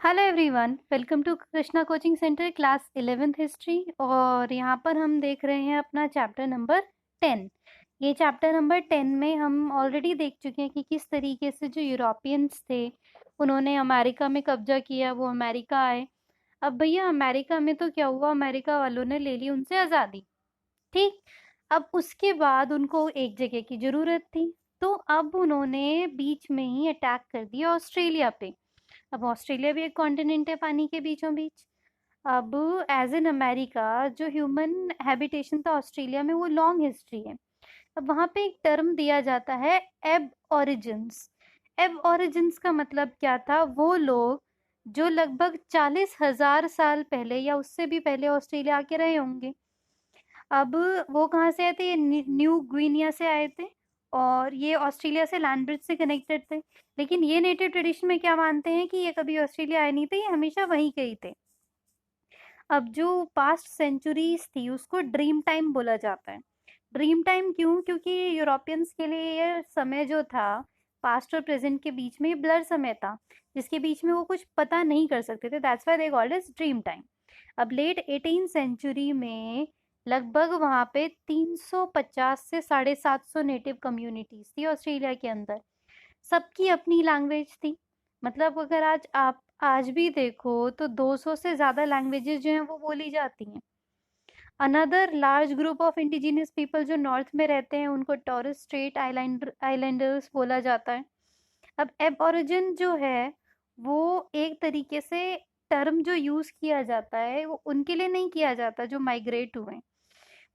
Hello everyone, welcome to Krishna coaching centre class 11th history. और यहाँ पर हम देख रहे हैं अपना चैप्टर नंबर 10। ये चैप्टर नंबर 10 में हम ऑलरेडी देख चुके हैं कि किस तरीके से जो यूरोपियंस थे उन्होंने अमेरिका में कब्जा किया, वो अमेरिका आए। अब भैया अमेरिका में तो क्या हुआ, अमेरिका वालों ने ले ली उनसे आज़ादी। ठीक। अब उसके बाद उनको एक जगह की ज़रूरत थी, तो अब उन्होंने बीच में ही अटैक कर दिया ऑस्ट्रेलिया पे। अब ऑस्ट्रेलिया भी एक कॉन्टिनेंट है पानी के बीचों बीच। अब एज एन अमेरिका जो ह्यूमन हैबिटेशन था ऑस्ट्रेलिया में वो लॉन्ग हिस्ट्री है। अब वहाँ पे एक टर्म दिया जाता है एब ऑरिजिन्स। एब ऑरिजिन्स का मतलब क्या था, वो लोग जो लगभग 40,000 साल पहले या उससे भी पहले ऑस्ट्रेलिया आके रहे होंगे। अब वो कहाँ से आए थे, ये न्यू ग्विनिया से आए थे और ये ऑस्ट्रेलिया से लैंड ब्रिज से कनेक्टेड थे। लेकिन ये नेटिव ट्रेडिशन में क्या मानते हैं कि ये कभी ऑस्ट्रेलिया आए नहीं थे, ये हमेशा वहीं के ही थे। अब जो पास्ट सेंचुरीज थी उसको ड्रीम टाइम बोला जाता है। ड्रीम टाइम क्यों? क्योंकि यूरोपियंस के लिए ये समय जो था पास्ट और प्रेजेंट के बीच में, ये ब्लर समय था जिसके बीच में वो कुछ पता नहीं कर सकते थे। That's why they called is dream time. अब लेट 18 सेंचुरी में लगभग वहाँ पे 350 से 750 नेटिव कम्युनिटीज थी ऑस्ट्रेलिया के अंदर। सबकी अपनी लैंग्वेज थी। मतलब अगर आप आज भी देखो तो 200 से ज़्यादा लैंग्वेजेस जो हैं वो बोली जाती हैं। Another large group of indigenous people जो नॉर्थ में रहते हैं उनको टॉरेस स्ट्रेट आइलैंडर्स बोला जाता है। अब एबोरिजिन जो है वो एक तरीके से टर्म जो यूज़ किया जाता है वो उनके लिए नहीं किया जाता जो माइग्रेट हुए हैं।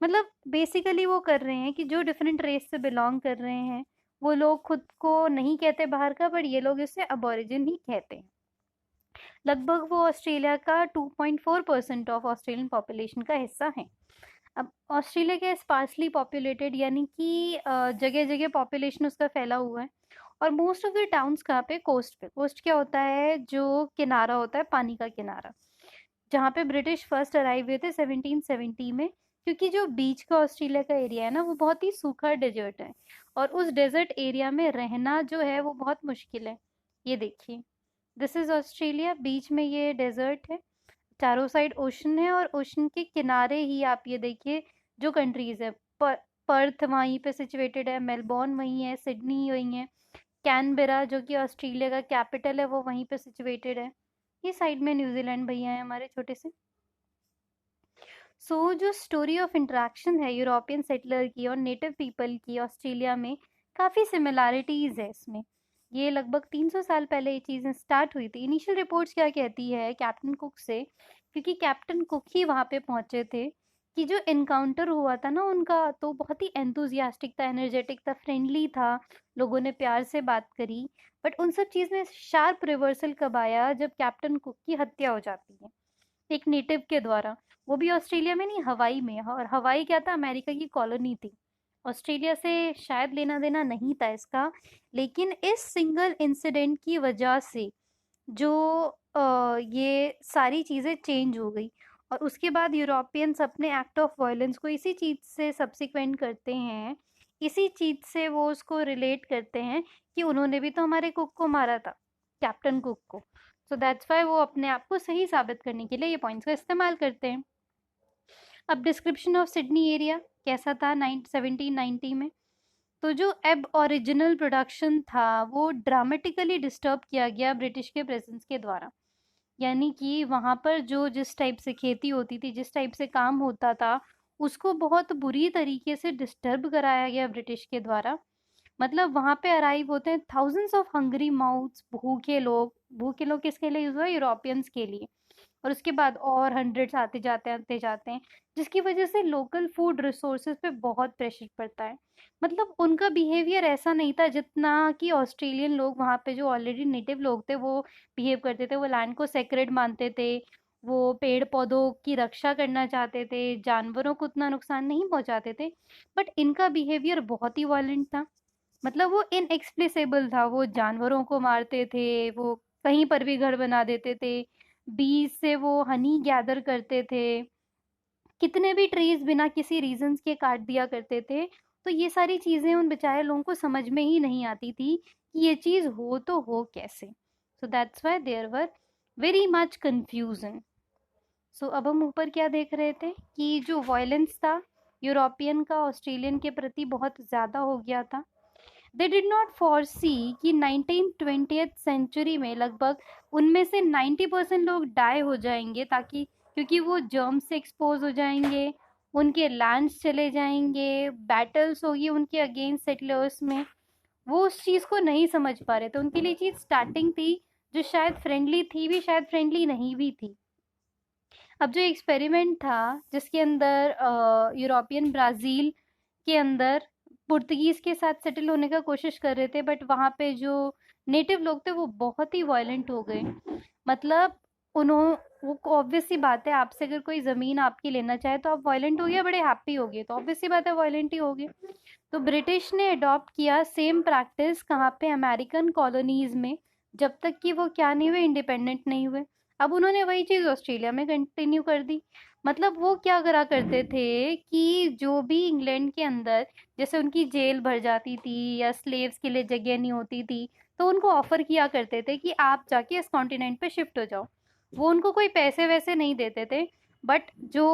मतलब बेसिकली वो कर रहे हैं कि जो डिफरेंट रेस से बिलोंग कर रहे हैं वो लोग खुद को नहीं कहते बाहर का, बट ये लोग इसे अबोरिजिन ही कहते हैं। लगभग वो ऑस्ट्रेलिया का 2.4% ऑफ ऑस्ट्रेलियन पॉपुलेशन का हिस्सा है। अब ऑस्ट्रेलिया के स्पार्सली पॉपुलेटेड, यानी कि जगह जगह पॉपुलेशन उसका फैला हुआ है। और मोस्ट ऑफ द टाउन्स कहाँ पे, कोस्ट पे। कोस्ट क्या होता है? जो किनारा होता है, पानी का किनारा, जहाँ पे ब्रिटिश फर्स्ट अराइव हुए थे 1770 में। क्योंकि जो बीच का ऑस्ट्रेलिया का एरिया है ना वो बहुत ही सूखा डेजर्ट है और उस डेजर्ट एरिया में रहना जो है वो बहुत मुश्किल है। ये देखिए, दिस इज ऑस्ट्रेलिया, बीच में ये डेजर्ट है, चारों साइड ओशन है और ओशन के किनारे ही आप ये देखिए जो कंट्रीज है। पर्थ वहीं पे सिचुएटेड है, मेलबोर्न वहीं है, सिडनी वहीं है, कैनबेरा जो कि ऑस्ट्रेलिया का कैपिटल है वो वहीं पे सिचुएटेड है। ये साइड में न्यूजीलैंड भैया है हमारे छोटे से। जो स्टोरी ऑफ इंटरेक्शन है यूरोपियन सेटलर की और नेटिव पीपल की ऑस्ट्रेलिया में, काफ़ी सिमिलैरिटीज़ है इसमें। ये लगभग 300 साल पहले ये चीज़ें स्टार्ट हुई थी। इनिशियल रिपोर्ट्स क्या कहती है कैप्टन कुक से, क्योंकि कैप्टन कुक ही वहाँ पे पहुँचे थे, कि जो इनकाउंटर हुआ था ना उनका तो बहुत ही एंथुजियास्टिक था, एनर्जेटिक था, फ्रेंडली था, लोगों ने प्यार से बात करी। बट उन सब चीज़ में शार्प रिवर्सल कब आया, जब कैप्टन कुक की हत्या हो जाती है एक नेटिव के द्वारा। वो भी ऑस्ट्रेलिया में नहीं, हवाई में। और हवाई क्या था, अमेरिका की कॉलोनी थी। ऑस्ट्रेलिया से शायद लेना देना नहीं था इसका, लेकिन इस सिंगल इंसिडेंट की वजह से जो ये सारी चीज़ें चेंज हो गई। और उसके बाद यूरोपियंस अपने एक्ट ऑफ वायलेंस को इसी चीज़ से सब्सिक्वेंट करते हैं, इसी चीज़ से वो उसको रिलेट करते हैं कि उन्होंने भी तो हमारे कुक को मारा था, कैप्टन कुक को। सो दैट्स वाई वो अपने आप को सही साबित करने के लिए ये पॉइंट्स का इस्तेमाल करते हैं। अब डिस्क्रिप्शन ऑफ सिडनी एरिया कैसा था 1790 में, तो जो एब ओरिजिनल प्रोडक्शन था वो ड्रामेटिकली डिस्टर्ब किया गया ब्रिटिश के प्रेजेंस के द्वारा। यानी कि वहाँ पर जो जिस टाइप से खेती होती थी, जिस टाइप से काम होता था, उसको बहुत बुरी तरीके से डिस्टर्ब कराया गया ब्रिटिश के द्वारा। मतलब वहाँ पे अराइव होते हैं थाउजेंड्स ऑफ हंग्री माउथ्स, भूखे लोग। भूखे लोग किसके लिए यूज हुआ? यूरोपियंस के लिए। और उसके बाद और हंड्रेड्स आते जाते हैं, जिसकी वजह से लोकल फूड रिसोर्सेज पे बहुत प्रेशर पड़ता है। मतलब उनका बिहेवियर ऐसा नहीं था जितना कि ऑस्ट्रेलियन लोग वहाँ पे जो ऑलरेडी नेटिव लोग थे वो बिहेव करते थे। वो लैंड को सेक्रेड मानते थे, वो पेड़ पौधों की रक्षा करना चाहते थे, जानवरों को उतना नुकसान नहीं पहुंचाते थे। बट इनका बिहेवियर बहुत ही वायलेंट था। मतलब वो इनएक्सप्लिसिबल था, वो जानवरों को मारते थे, वो कहीं पर भी घर बना देते थे, बीज से वो हनी गैदर करते थे, कितने भी ट्रीज बिना किसी रीजंस के काट दिया करते थे। तो ये सारी चीजें उन बेचारे लोगों को समझ में ही नहीं आती थी कि ये चीज हो तो हो कैसे। So that's why there were very much confusion. So अब हम ऊपर क्या देख रहे थे कि जो वायलेंस था यूरोपियन का ऑस्ट्रेलियन के प्रति बहुत ज़्यादा हो गया था। दे डिड नॉट फोरसी कि 1920th सेंचुरी में लगभग उनमें से 90% लोग डाई हो जाएंगे, ताकि क्योंकि वो जर्म से एक्सपोज हो जाएंगे, उनके लैंड्स चले जाएंगे, बैटल्स होगी उनके अगेंस्ट सेटलर्स में। वो उस चीज़ को नहीं समझ पा रहे थे। उनके लिए चीज़ स्टार्टिंग थी जो शायद फ्रेंडली थी भी, शायद फ्रेंडली नहीं भी थी। अब जो एक्सपेरिमेंट था जिसके अंदर यूरोपियन ब्राज़ील के अंदर पुर्तगीज़ के साथ सेटल होने का कोशिश कर रहे थे, बट वहाँ पे जो नेटिव लोग थे वो बहुत ही वायलेंट हो गए। मतलब उन्हों वो ऑब्वियस सी बात है, आपसे अगर कोई ज़मीन आपकी लेना चाहे तो आप वायलेंट हो गए, बड़े हैप्पी हो गए, तो ऑब्वियस सी बात है वायलेंट ही हो गए। तो ब्रिटिश ने अडॉप्ट किया सेम प्रैक्टिस कहाँ पे, अमेरिकन कॉलोनीज़ में, जब तक कि वो क्या नहीं हुए, इंडिपेंडेंट नहीं हुए। अब उन्होंने वही चीज़ ऑस्ट्रेलिया में कंटिन्यू कर दी। मतलब वो क्या करा करते थे कि जो भी इंग्लैंड के अंदर जैसे उनकी जेल भर जाती थी या स्लेव्स के लिए जगह नहीं होती थी, तो उनको ऑफर किया करते थे कि आप जाके इस कॉन्टिनेंट पे शिफ्ट हो जाओ। वो उनको कोई पैसे वैसे नहीं देते थे, बट जो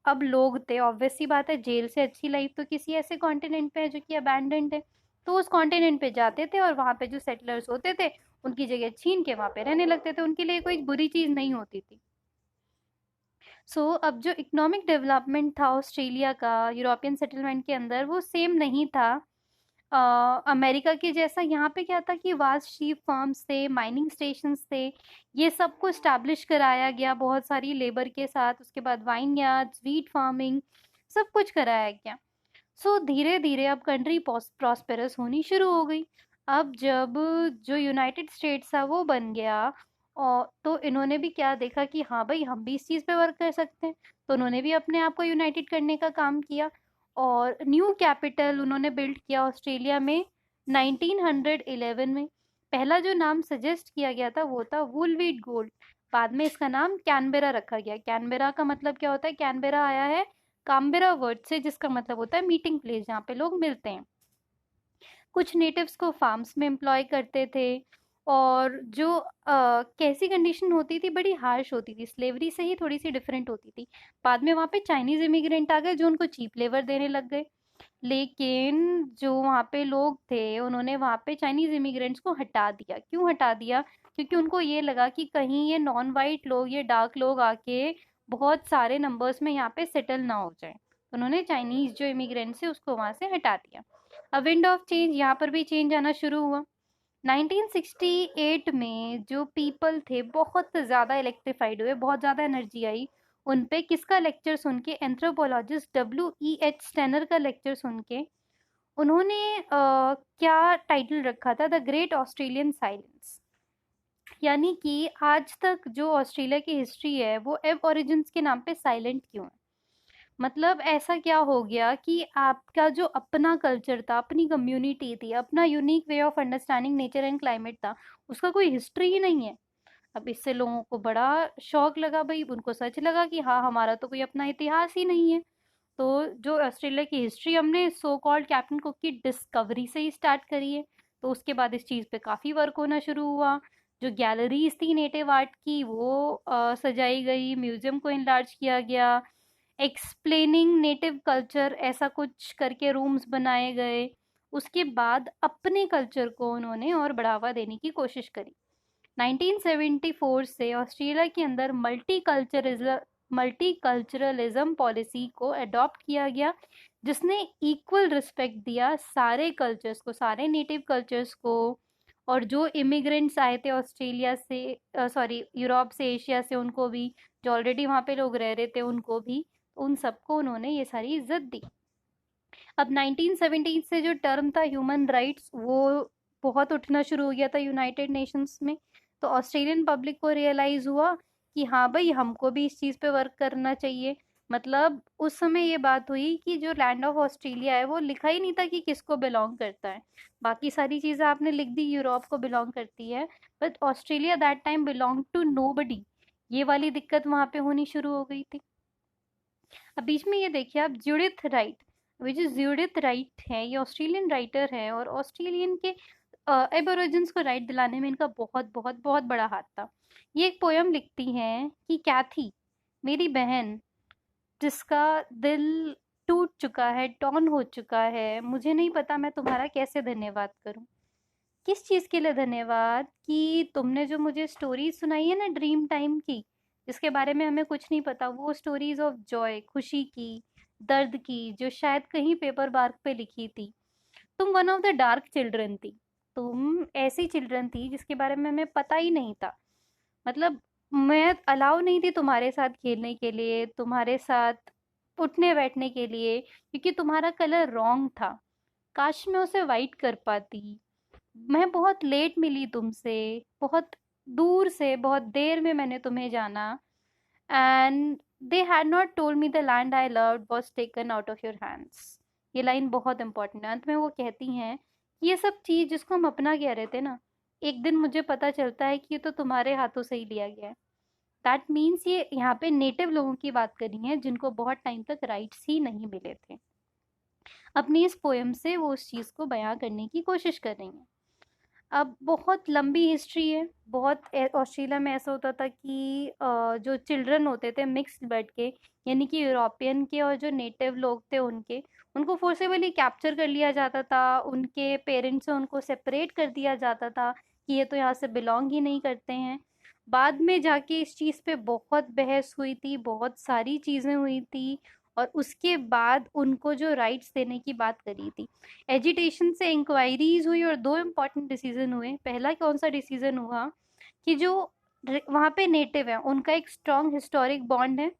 अब लोग थे, ऑब्वियस सी बात है, जेल से अच्छी लाइफ तो किसी ऐसे कॉन्टिनेंट पे है जो कि अबैंडन्ड है। तो उस कॉन्टिनेंट पे जाते थे और वहाँ पे जो सेटलर्स होते थे उनकी जगह छीन के वहाँ पे रहने लगते थे। उनके लिए कोई बुरी चीज़ नहीं होती थी। अब जो इकोनॉमिक डेवलपमेंट था ऑस्ट्रेलिया का यूरोपियन सेटलमेंट के अंदर, वो सेम नहीं था अमेरिका के जैसा। यहाँ पे क्या था कि वास्ट शीप फार्म्स थे, माइनिंग स्टेशंस थे, ये सब को स्टैब्लिश कराया गया बहुत सारी लेबर के साथ। उसके बाद वाइन यार्ड्स, वीट फार्मिंग, सब कुछ कराया गया। धीरे धीरे अब कंट्री प्रॉस्पेरस होनी शुरू हो गई। अब जब जो यूनाइटेड स्टेट्स था वो बन गया, और तो इन्होंने भी क्या देखा कि हाँ भाई, हम भी इस चीज़ पे वर्क कर सकते हैं। तो उन्होंने भी अपने आप को यूनाइटेड करने का काम किया और न्यू कैपिटल उन्होंने बिल्ड किया ऑस्ट्रेलिया में 1911 में। पहला जो नाम सजेस्ट किया गया था वो था वुलवीट गोल्ड। बाद में इसका नाम कैनबेरा रखा गया। कैनबेरा का मतलब क्या होता है? कैनबेरा आया है काम्बेरा वर्ड से, जिसका मतलब होता है मीटिंग प्लेस, जहाँ पे लोग मिलते हैं। कुछ नेटिव्स को फार्म्स में एम्प्लॉय करते थे। और जो कैसी कंडीशन होती थी, बड़ी हार्श होती थी, स्लेवरी से ही थोड़ी सी डिफरेंट होती थी। बाद में वहाँ पे चाइनीज इमिग्रेंट आ गए जो उनको चीप लेबर देने लग गए। लेकिन जो वहाँ पे लोग थे उन्होंने वहाँ पे चाइनीज इमिग्रेंट्स को हटा दिया। क्यों हटा दिया? क्योंकि उनको ये लगा कि कहीं ये नॉन वाइट लोग, ये डार्क लोग आके बहुत सारे नंबर्स में यहाँ पे सेटल ना हो जाए। तो उन्होंने चाइनीज जो इमिग्रेंट्स है उसको वहाँ से हटा दिया। अब विंड ऑफ चेंज, यहाँ पर भी चेंज आना शुरू हुआ। 1968 में जो पीपल थे बहुत ज़्यादा इलेक्ट्रीफाइड हुए, बहुत ज़्यादा एनर्जी आई उन पे। किसका लेक्चर सुन के? Anthropologist W.E.H. स्टेनर का लेक्चर सुन के। उन्होंने क्या टाइटल रखा था? The great Australian silence. यानी कि आज तक जो ऑस्ट्रेलिया की हिस्ट्री है वो एब ओरिजिन्स के नाम पे साइलेंट क्यों है? मतलब ऐसा क्या हो गया कि आपका जो अपना कल्चर था, अपनी कम्युनिटी थी, अपना unique way of understanding nature and climate था, उसका कोई हिस्ट्री ही नहीं है। अब इससे लोगों को बड़ा शौक लगा भाई, उनको सच लगा कि हाँ, हमारा तो कोई अपना इतिहास ही नहीं है। तो जो ऑस्ट्रेलिया की हिस्ट्री हमने सो कॉल्ड कैप्टन कुक की डिस्कवरी से ही स्टार्ट करी है। तो उसके बाद इस चीज़ पे काफ़ी वर्क होना शुरू हुआ। जो गैलरीज थी नेटिव आर्ट की वो सजाई गई, म्यूजियम को इनलार्ज किया गया, एक्सप्लेनिंग नेटिव कल्चर ऐसा कुछ करके रूम्स बनाए गए। उसके बाद अपने कल्चर को उन्होंने और बढ़ावा देने की कोशिश करी। 1974 से ऑस्ट्रेलिया के अंदर मल्टीकल्चरलिज्म पॉलिसी को अडॉप्ट किया गया, जिसने इक्वल रिस्पेक्ट दिया सारे कल्चर्स को, सारे नेटिव कल्चर्स को। और जो इमिग्रेंट्स आए थे ऑस्ट्रेलिया से, सॉरी यूरोप से, एशिया से, उनको भी, जो ऑलरेडी वहाँ पे लोग रह रहे थे उनको भी, उन सबको उन्होंने ये सारी इज्जत दी। अब 1970 से जो टर्म था ह्यूमन राइट्स, वो बहुत उठना शुरू हो गया था यूनाइटेड नेशंस में। तो ऑस्ट्रेलियन पब्लिक को रियलाइज़ हुआ कि हाँ भाई, हमको भी इस चीज़ पे वर्क करना चाहिए। मतलब उस समय ये बात हुई कि जो लैंड ऑफ ऑस्ट्रेलिया है वो लिखा ही नहीं था कि किसको बिलोंग करता है। बाकी सारी चीज़ें आपने लिख दी यूरोप को बिलोंग करती है, but Australia that time belong to nobody. ये वाली दिक्कत वहाँ पे होनी शुरू हो गई थी। अब बीच में ये देखिए आप, जूडिथ राइट, वे जो जूडिथ राइट है ये ऑस्ट्रेलियन राइटर है, और ऑस्ट्रेलियन के एबोरिजिन्स को राइट दिलाने में इनका बहुत बहुत बहुत बड़ा हाथ था। ये एक पोयम लिखती हैं कि कैथी, मेरी बहन, जिसका दिल टूट चुका है, टॉर्न हो चुका है, मुझे नहीं पता मैं तुम्हारा कैसे धन्यवाद करूं। किस चीज़ के लिए धन्यवाद कि तुमने जो मुझे स्टोरी सुनाई है ना ड्रीम टाइम की, जिसके बारे में हमें कुछ नहीं पता, वो स्टोरीज ऑफ जॉय, खुशी की, दर्द की, जो शायद कहीं पेपर बार्क पे लिखी थी। तुम one of the dark children थी। तुम ऐसी चिल्ड्रन थी जिसके बारे में हमें पता ही नहीं था। मतलब मैं अलाउ नहीं थी तुम्हारे साथ खेलने के लिए, तुम्हारे साथ उठने बैठने के लिए, क्योंकि तुम्हारा कलर रॉन्ग था। काश मैं उसे वाइट कर पाती। मैं बहुत लेट मिली तुमसे, बहुत दूर से, बहुत देर में मैंने तुम्हें जाना। And they had not told me the land I loved was taken out of your hands. ये लाइन बहुत इंपॉर्टेंट है। अंत में वो कहती हैं कि ये सब चीज़ जिसको हम अपना कह रहे थे ना, एक दिन मुझे पता चलता है कि ये तो तुम्हारे हाथों से ही लिया गया है। दैट मीन्स ये यहाँ पे नेटिव लोगों की बात कर रही हैं जिनको बहुत टाइम तक राइट्स ही नहीं मिले थे। अपनी इस पोएम से वो उस चीज़ को बयां करने की कोशिश कर रही हैं। अब बहुत लंबी हिस्ट्री है। बहुत ऑस्ट्रेलिया में ऐसा होता था कि जो चिल्ड्रन होते थे मिक्स्ड ब्लड के, यानी कि यूरोपियन के और जो नेटिव लोग थे उनके, उनको फोर्सेबली कैप्चर कर लिया जाता था। उनके पेरेंट्स से उनको सेपरेट कर दिया जाता था कि ये तो यहाँ से बिलोंग ही नहीं करते हैं। बाद में जाके इस चीज़ पे बहुत बहस हुई थी, बहुत सारी चीज़ें हुई थी, और उसके बाद उनको जो राइट्स देने की बात करी थी। एजिटेशन से इंक्वायरीज हुई और दो इम्पॉर्टेंट डिसीजन हुए। पहला कौन सा डिसीजन हुआ कि जो वहाँ पे नेटिव है उनका एक स्ट्रॉन्ग हिस्टोरिक बॉन्ड है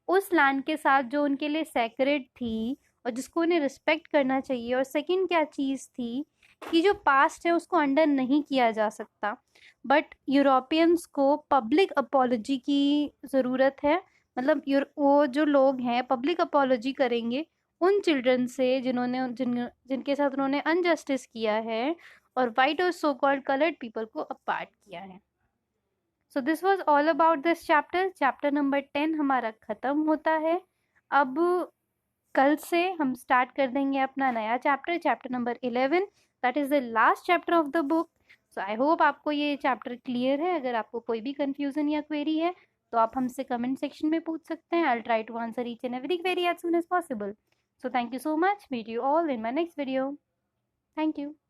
उस लैंड के साथ जो उनके लिए सैक्रेड थी और जिसको उन्हें रिस्पेक्ट करना चाहिए। और सेकंड क्या चीज़ थी कि जो पास्ट है उसको अंडर नहीं किया जा सकता। बट यूरोपियंस को पब्लिक अपॉलोजी की ज़रूरत है। मतलब वो जो लोग हैं पब्लिक अपॉलोजी करेंगे उन चिल्ड्रन से जिनके साथ उन्होंने अनजस्टिस किया है और वाइट और सो कॉल्ड कलर्ड पीपल को अपार्ट किया है। So this was all about this chapter. Chapter number 10 हमारा खत्म होता है। अब कल से हम स्टार्ट कर देंगे अपना नया chapter, chapter number 11। That is the last chapter of the book. So I hope आपको ये चैप्टर क्लियर है। अगर आपको कोई भी कंफ्यूजन या क्वेरी है तो आप हमसे कमेंट सेक्शन में पूछ सकते हैं। I will try to answer each and every query as soon as possible. So thank you so much. Meet you all in my next video. Thank you.